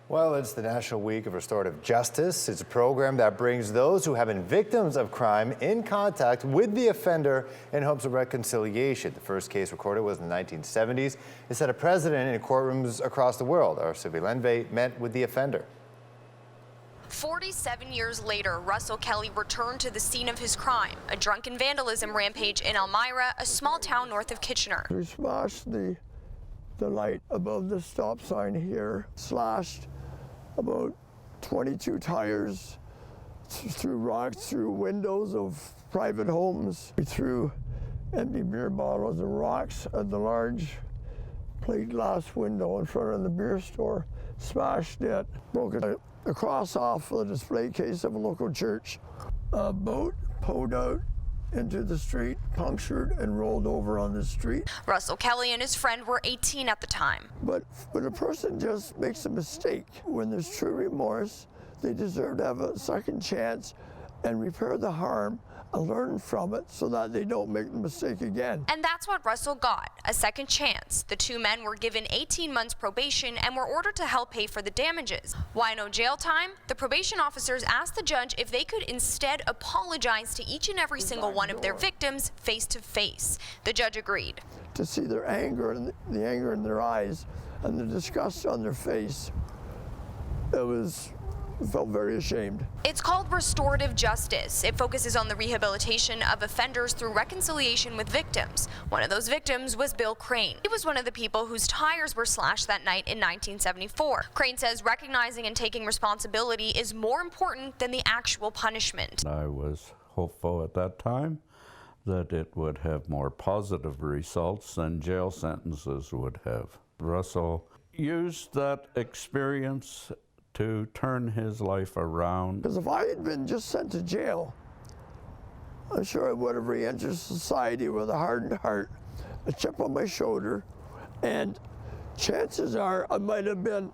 Well, it's the National Week of Restorative Justice. It's a program that brings those who have been victims of crime in contact with the offender in hopes of reconciliation. The first case recorded was in the 1970s. It set a precedent in courtrooms across the world. Our Sylvie Lendvay met with the offender. 47 years later, Russell Kelly returned to the scene of his crime, a drunken vandalism rampage in Elmira, a small town north of Kitchener. We smashed the light above the stop sign here, slashed about 22 tires, threw rocks through windows of private homes. We threw empty beer bottles and rocks at the large plate glass window in front of the beer store, smashed it, broke a cross off the display case of a local church. A boat pulled out into the street, punctured and rolled over on the street. Russell Kelly and his friend were 18 at the time. But when a person just makes a mistake, when there's true remorse, they deserve to have a second chance and repair the harm and learn from it so that they don't make the mistake again. And that's what Russell got, a second chance. The two men were given 18 months probation and were ordered to help pay for the damages. Why no jail time? The probation officers asked the judge if they could instead apologize to each and every single one of their victims face to face. The judge agreed. To see their anger and the anger in their eyes and the disgust on their face, I felt very ashamed. It's called Restorative Justice. It focuses on the rehabilitation of offenders through reconciliation with victims. One of those victims was Bill Crane. He was one of the people whose tires were slashed that night in 1974. Crane says recognizing and taking responsibility is more important than the actual punishment. I was hopeful at that time that it would have more positive results than jail sentences would have. Russell used that experience to turn his life around. Because if I had been just sent to jail, I'm sure I would have re-entered society with a hardened heart, a chip on my shoulder, and chances are I might have been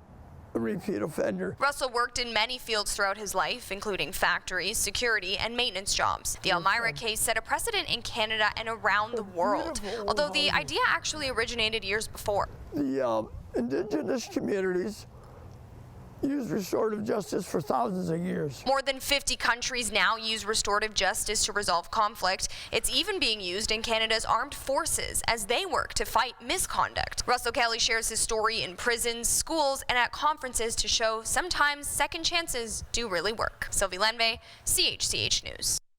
a repeat offender. Russell worked in many fields throughout his life, including factories, security, and maintenance jobs. The Elmira case set a precedent in Canada and around the world, although the idea actually originated years before. The Indigenous communities used restorative justice for thousands of years. More than 50 countries now use restorative justice to resolve conflict. It's even being used in Canada's armed forces as they work to fight misconduct. Russell Kelly shares his story in prisons, schools, and at conferences to show sometimes second chances do really work. Sylvie Lendvay, CHCH News.